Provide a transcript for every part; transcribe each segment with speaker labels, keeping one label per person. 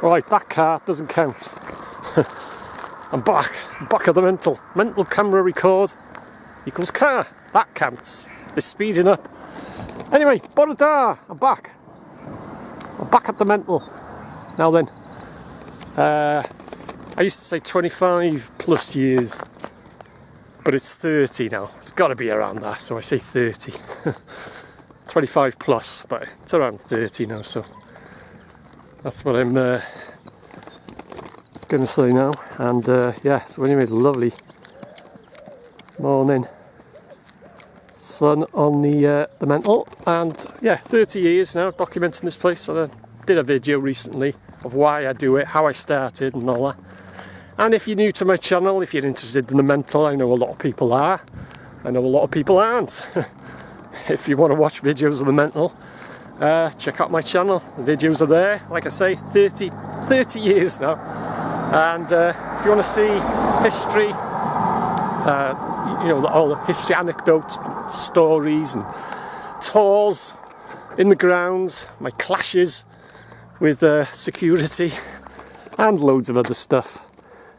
Speaker 1: Right, that car doesn't count. I'm back at the mental camera record equals car, that counts. It's speeding up. Anyway, bore da, I'm back at the mental. Now then, I used to say 25 plus years, but it's 30 now. It's got to be around that, so I say 30. 25 plus, but it's around 30 now, so that's what I'm going to say now. And yeah, so anyway, lovely morning sun on the mental, and yeah, 30 years now documenting this place. And I did a video recently of why I do it, how I started and all that. And if you're new to my channel, if you're interested in the mental, I know a lot of people are, I know a lot of people aren't. If you want to watch videos of the mental, check out my channel. The videos are there. Like I say, 30 years now. And if you want to see history, you know, all the history anecdotes, stories and tours in the grounds, my clashes with security and loads of other stuff,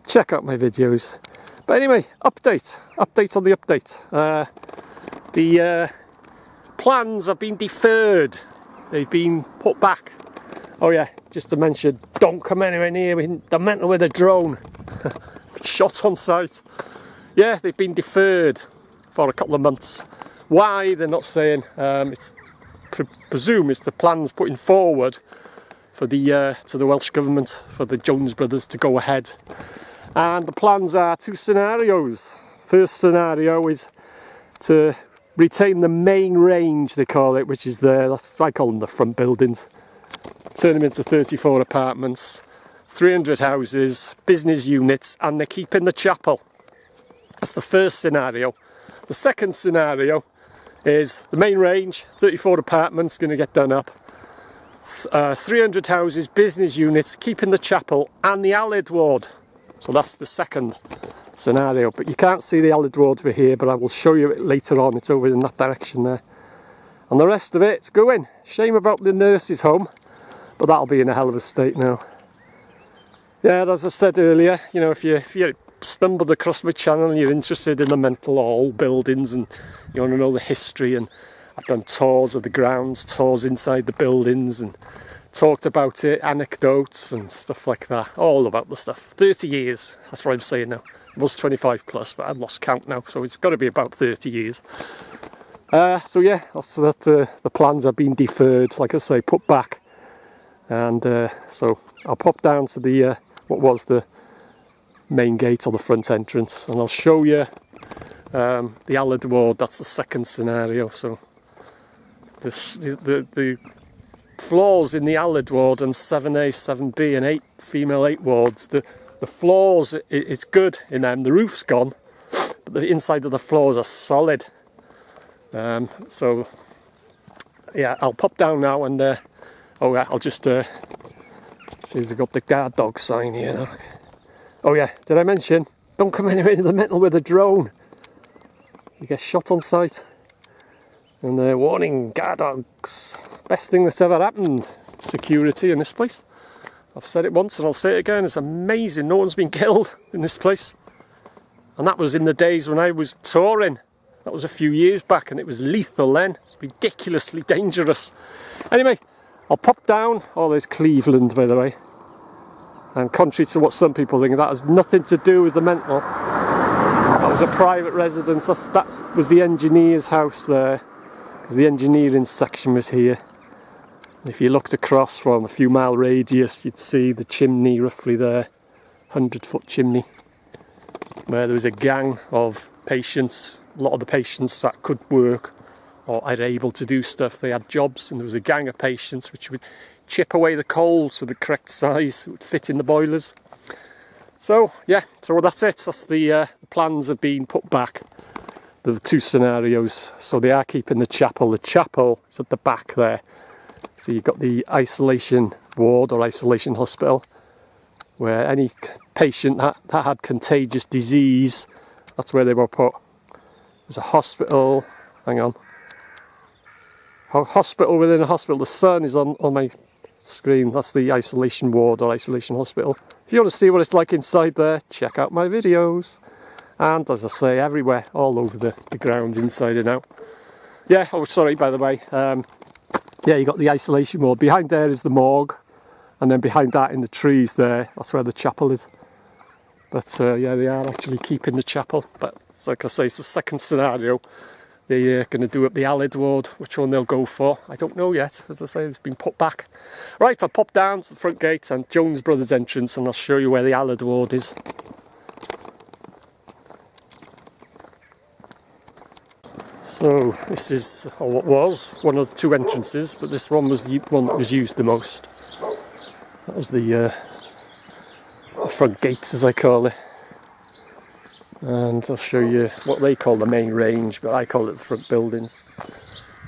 Speaker 1: check out my videos. But anyway, update on the update. The plans have been deferred. They've been put back. Oh yeah, just to mention, don't come anywhere near the mental with a drone. Shot on sight. Yeah, they've been deferred for a couple of months. Why, they're not saying. It's presume it's the plans putting forward for the to the Welsh Government for the Jones brothers to go ahead. And the plans are two scenarios. First scenario is to retain the main range, they call it, which is that's I call them the front buildings. Turn them into 34 apartments, 300 houses, business units, and they're keeping the chapel. That's the first scenario. The second scenario is the main range, 34 apartments, going to get done up. 300 houses, business units, keeping the chapel and the Aled ward. So that's the second scenario, but you can't see the Aled ward for here, but I will show you it later on. It's over in that direction there. And the rest of it's going. Shame about the nurses' home, but that'll be in a hell of a state now. Yeah, as I said earlier, you know, if you stumbled across my channel and you're interested in the mental hall buildings and you want to know the history, and I've done tours of the grounds, tours inside the buildings, and talked about it, anecdotes and stuff like that, all about the stuff. 30 years, that's what I'm saying now. It was 25 plus, but I've lost count now, so it's got to be about 30 years. So yeah, that's that. The plans have been deferred, like I say, put back. And so I'll pop down to the what was the main gate or the front entrance, and I'll show you the Aled ward. That's the second scenario. So the floors in the Aled ward and 7A, 7B and 8 female 8 wards, the floors, it's good in them. The roof's gone, but the inside of the floors are solid. So yeah, I'll pop down now and oh yeah, I'll just see if they've got the guard dog sign here. Oh yeah, did I mention, don't come anywhere near the mental with a drone. You get shot on sight. And warning, guard dogs. Best thing that's ever happened, security in this place. I've said it once and I'll say it again, it's amazing, no one's been killed in this place. And that was in the days when I was touring. That was a few years back and it was lethal then. It's ridiculously dangerous. Anyway, I'll pop down. Oh, there's Cleveland, by the way. And contrary to what some people think, that has nothing to do with the mental. That was a private residence. That was the engineer's house there, because the engineering section was here. If you looked across from a few mile radius, you'd see the chimney roughly there, 100-foot chimney, where there was a gang of patients. A lot of the patients that could work or are able to do stuff, they had jobs, and there was a gang of patients which would chip away the coal to the correct size, it would fit in the boilers. So yeah, so that's it. That's the plans have been put back. The two scenarios. So they are keeping the chapel. The chapel is at the back there. So you've got the isolation ward or isolation hospital, where any patient that had contagious disease, that's where they were put. There's a hospital, hang on. A hospital within a hospital. The sun is on my screen, that's the isolation ward or isolation hospital. If you want to see what it's like inside there, check out my videos. And as I say, everywhere, all over the grounds, inside and out. Yeah, oh sorry, by the way. Yeah, you got the isolation ward. Behind there is the morgue. And then behind that in the trees there, that's where the chapel is. But yeah, they are actually keeping the chapel. But like I say, it's the second scenario. They're going to do up the Allied ward. Which one they'll go for, I don't know yet. As I say, it's been put back. Right, I'll pop down to the front gate and Jones Brothers entrance, and I'll show you where the Allied ward is. So this is, or what was, one of the two entrances, but this one was the one that was used the most. That was the front gates, as I call it. And I'll show you what they call the main range, but I call it the front buildings.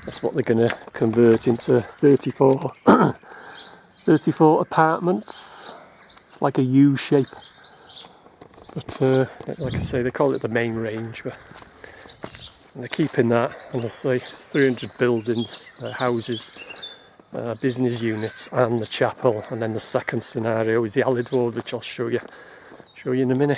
Speaker 1: That's what they're going to convert into 34 apartments. It's like a U shape. But like I say, they call it the main range. But and they're keeping that, and I'll say 300 buildings, houses, business units, and the chapel. And then the second scenario is the Allied ward, which I'll show you in a minute.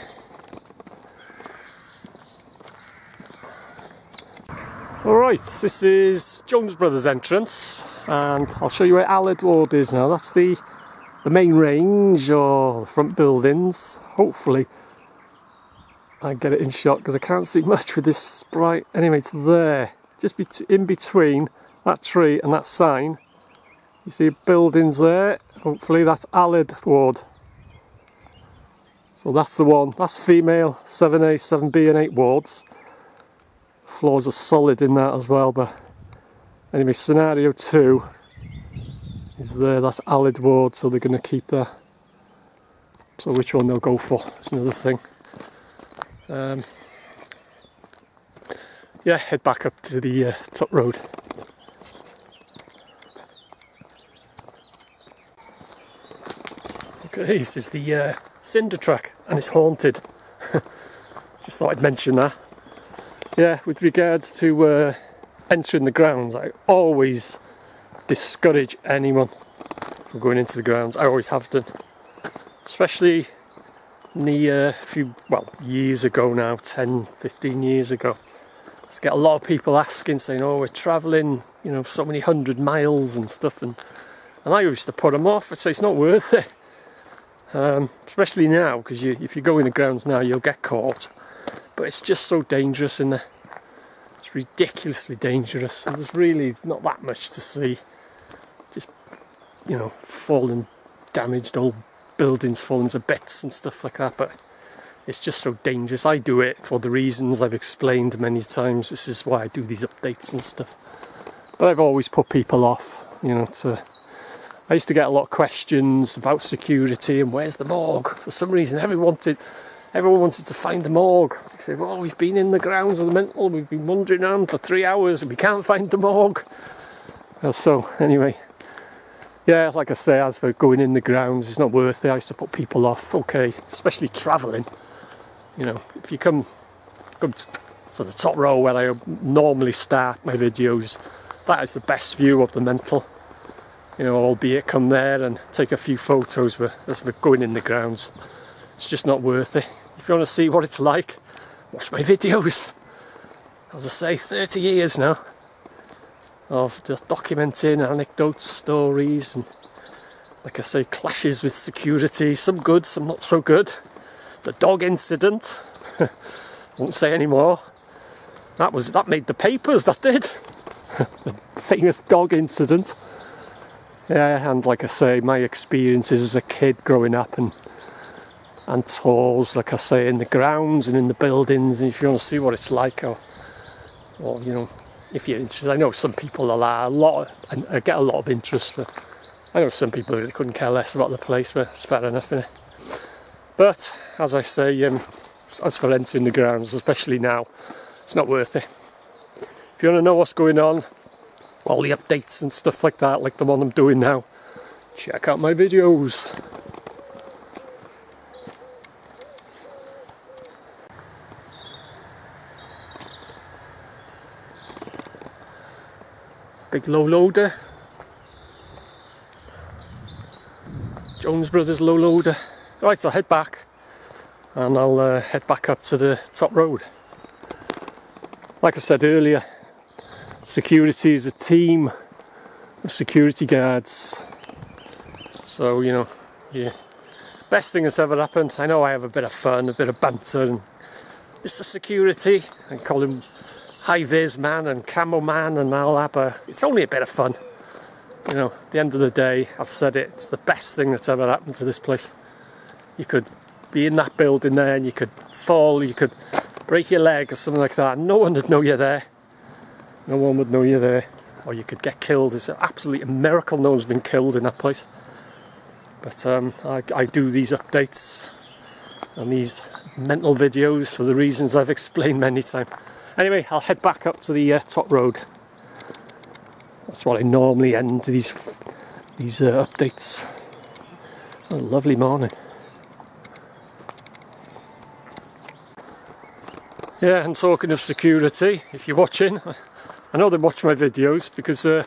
Speaker 1: Alright, this is Jones Brothers entrance, and I'll show you where Allied ward is now. That's the main range, or the front buildings. Hopefully I get it in shot, because I can't see much with this bright. Anyway, it's there, just in between that tree and that sign. You see buildings there. Hopefully that's Allied ward. So that's the one. That's female, 7A, 7B and 8 wards. Floors are solid in that as well, but anyway, scenario 2 is there. That's Allied ward, so they're going to keep that. So which one they'll go for is another thing. Yeah, head back up to the top road. Okay, this is the cinder track, and it's haunted. Just thought I'd mention that. Yeah, with regards to entering the grounds, I always discourage anyone from going into the grounds. I always have done. Especially in the years ago now, 10, 15 years ago. I used to get a lot of people asking, saying, oh, we're travelling, you know, so many 100 miles and stuff. And I used to put them off. I'd say it's not worth it. Especially now, because if you go in the grounds now, you'll get caught. But it's just so dangerous in there. It's ridiculously dangerous, and there's really not that much to see. Just, you know, fallen, damaged old buildings falling to bits and stuff like that. But it's just so dangerous. I do it for the reasons I've explained many times. This is why I do these updates and stuff. But I've always put people off, you know. I used to get a lot of questions about security and where's the morgue. For some reason, everyone wanted to find the morgue. They said, well, we've been in the grounds of the mental, we've been wandering around for 3 hours and we can't find the morgue. So, anyway, yeah, like I say, as for going in the grounds, it's not worth it. I used to put people off, okay, especially travelling. You know, if you come to the top row where I normally start my videos, that is the best view of the mental. You know, albeit come there and take a few photos, but as for going in the grounds, it's just not worth it. If you want to see what it's like, watch my videos. As I say, 30 years now of documenting anecdotes, stories, and like I say, clashes with security, some good, some not so good. The dog incident, won't say any more. That made the papers, that did. The famous dog incident. Yeah, and like I say, my experiences as a kid growing up and tours, like I say, in the grounds and in the buildings. And if you want to see what it's like, or you know, if you're interested, I know some people and I get a lot of interest, but I know some people really couldn't care less about the place, but it's fair enough, innit? But as I say, as for entering the grounds, especially now, it's not worth it. If you want to know what's going on, all the updates and stuff like that, like the one I'm doing now, check out my videos. Big low loader. Jones Brothers low loader. Right, so I'll head back and I'll head back up to the top road. Like I said earlier, security is a team of security guards. So, you know, yeah, best thing that's ever happened. I know I have a bit of fun, a bit of banter, and it's the security, and call him high-vis man and camo man and all that, but it's only a bit of fun. You know, at the end of the day, I've said it, it's the best thing that's ever happened to this place. You could be in that building there and you could fall, you could break your leg or something like that, and no one would know you're there. No one would know you're there. Or you could get killed. It's absolutely a miracle no one's been killed in that place. But I do these updates and these mental videos for the reasons I've explained many times. Anyway, I'll head back up to the top road. That's what I normally end these updates. What a lovely morning. Yeah, and talking of security, if you're watching, I know they watch my videos because I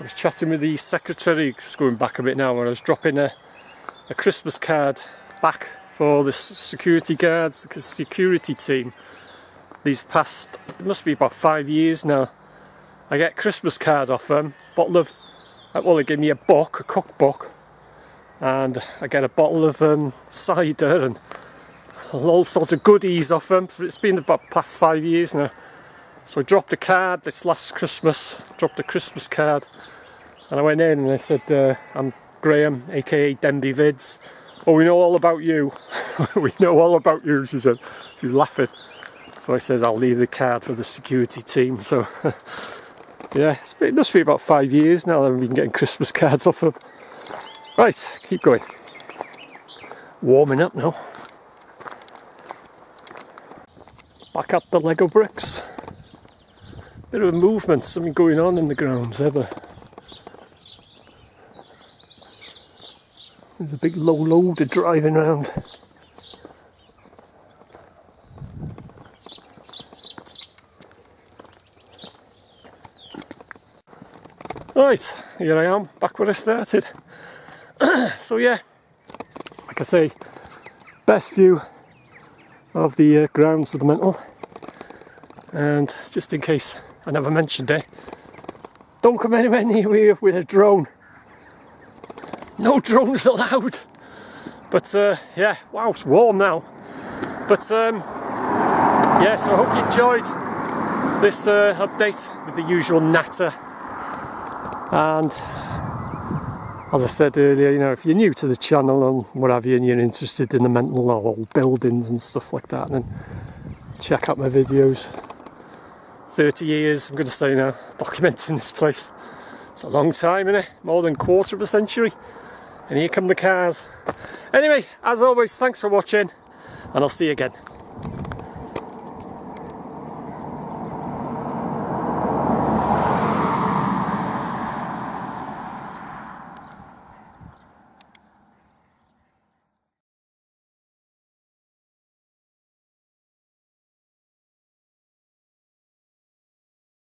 Speaker 1: was chatting with the secretary, just going back a bit now, where I was dropping a Christmas card back for the security guards, the security team. These past, it must be about 5 years now, I get a Christmas card off them, bottle of, well, they give me a book, a cookbook, and I get a bottle of cider and all sorts of goodies off them. It's been about past 5 years now. So I dropped a card this last Christmas, dropped a Christmas card, and I went in and I said, I'm Graham, aka Denbigh Vids. Oh, we know all about you. We know all about you, she said. She was laughing. So I said, I'll leave the card for the security team. So yeah, it must be about 5 years now that we've been getting Christmas cards off them. Right, keep going. Warming up now. Back up the Lego bricks. Bit of a movement, something going on in the grounds there, but there's a big low loader driving around. Right, here I am, back where I started. So yeah, like I say, best view of the grounds of the Mental. And just in case I never mentioned it, don't come anywhere near here with a drone. No drones allowed. But yeah, wow, it's warm now. But yeah, so I hope you enjoyed this update with the usual natter. And as I said earlier, you know, if you're new to the channel and what have you, and you're interested in the Mental or old buildings and stuff like that, then check out my videos. 30 years, I'm going to say now, documenting this place. It's a long time, isn't it? More than a quarter of a century. And here come the cars. Anyway, as always, thanks for watching, and I'll see you again.